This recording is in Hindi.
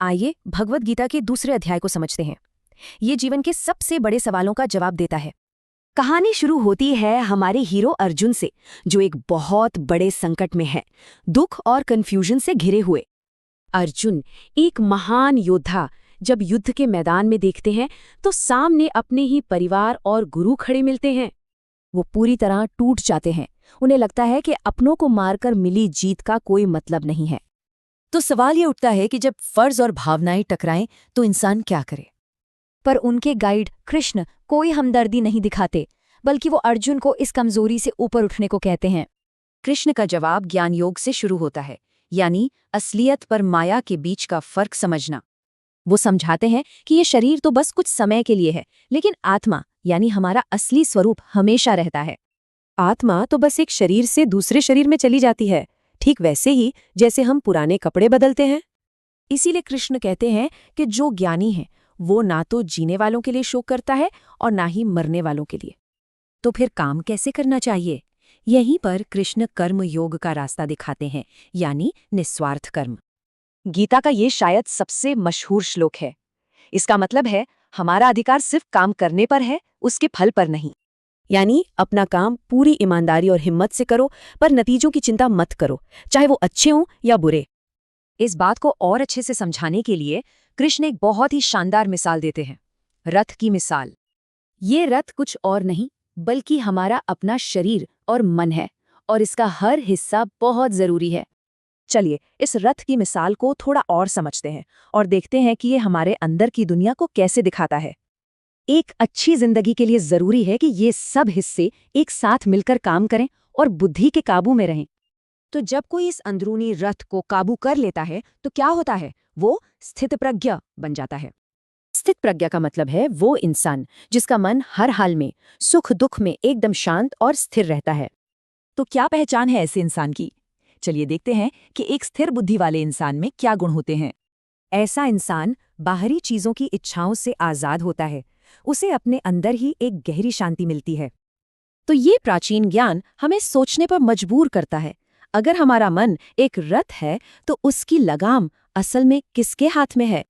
आइए भगवद गीता के दूसरे अध्याय को समझते हैं। ये जीवन के सबसे बड़े सवालों का जवाब देता है। कहानी शुरू होती है हमारे हीरो अर्जुन से, जो एक बहुत बड़े संकट में है, दुख और कन्फ्यूजन से घिरे हुए। अर्जुन, एक महान योद्धा, जब युद्ध के मैदान में देखते हैं तो सामने अपने ही परिवार और गुरु खड़े मिलते हैं। वो पूरी तरह टूट जाते हैं। उन्हें लगता है कि अपनों को मारकर मिली जीत का कोई मतलब नहीं है। तो सवाल ये उठता है कि जब फर्ज और भावनाएं टकराएं तो इंसान क्या करे। पर उनके गाइड कृष्ण कोई हमदर्दी नहीं दिखाते, बल्कि वो अर्जुन को इस कमजोरी से ऊपर उठने को कहते हैं। कृष्ण का जवाब ज्ञान योग से शुरू होता है, यानी असलियत पर माया के बीच का फर्क समझना। वो समझाते हैं कि ये शरीर तो बस कुछ समय के लिए है, लेकिन आत्मा यानी हमारा असली स्वरूप हमेशा रहता है। आत्मा तो बस एक शरीर से दूसरे शरीर में चली जाती है, ठीक वैसे ही जैसे हम पुराने कपड़े बदलते हैं। इसीलिए कृष्ण कहते हैं कि जो ज्ञानी है वो ना तो जीने वालों के लिए शोक करता है और ना ही मरने वालों के लिए। तो फिर काम कैसे करना चाहिए? यहीं पर कृष्ण कर्म योग का रास्ता दिखाते हैं, यानी निस्वार्थ कर्म। गीता का ये शायद सबसे मशहूर श्लोक है। इसका मतलब है हमारा अधिकार सिर्फ काम करने पर है, उसके फल पर नहीं। यानी अपना काम पूरी ईमानदारी और हिम्मत से करो, पर नतीजों की चिंता मत करो, चाहे वो अच्छे हों या बुरे। इस बात को और अच्छे से समझाने के लिए कृष्ण एक बहुत ही शानदार मिसाल देते हैं, रथ की मिसाल। ये रथ कुछ और नहीं बल्कि हमारा अपना शरीर और मन है, और इसका हर हिस्सा बहुत जरूरी है। चलिए इस रथ की मिसाल को थोड़ा और समझते हैं और देखते हैं कि ये हमारे अंदर की दुनिया को कैसे दिखाता है। एक अच्छी जिंदगी के लिए जरूरी है कि ये सब हिस्से एक साथ मिलकर काम करें और बुद्धि के काबू में रहें। तो जब कोई इस अंदरूनी रथ को काबू कर लेता है तो क्या होता है? वो स्थितप्रज्ञ बन जाता है। स्थित प्रज्ञा का मतलब है वो इंसान जिसका मन हर हाल में, सुख दुख में एकदम शांत और स्थिर रहता है। तो क्या पहचान है ऐसे इंसान की? चलिए देखते हैं कि एक स्थिर बुद्धि वाले इंसान में क्या गुण होते हैं। ऐसा इंसान बाहरी चीजों की इच्छाओं से आजाद होता है। उसे अपने अंदर ही एक गहरी शांति मिलती है। तो ये प्राचीन ज्ञान हमें सोचने पर मजबूर करता है। अगर हमारा मन एक रथ है तो उसकी लगाम असल में किसके हाथ में है?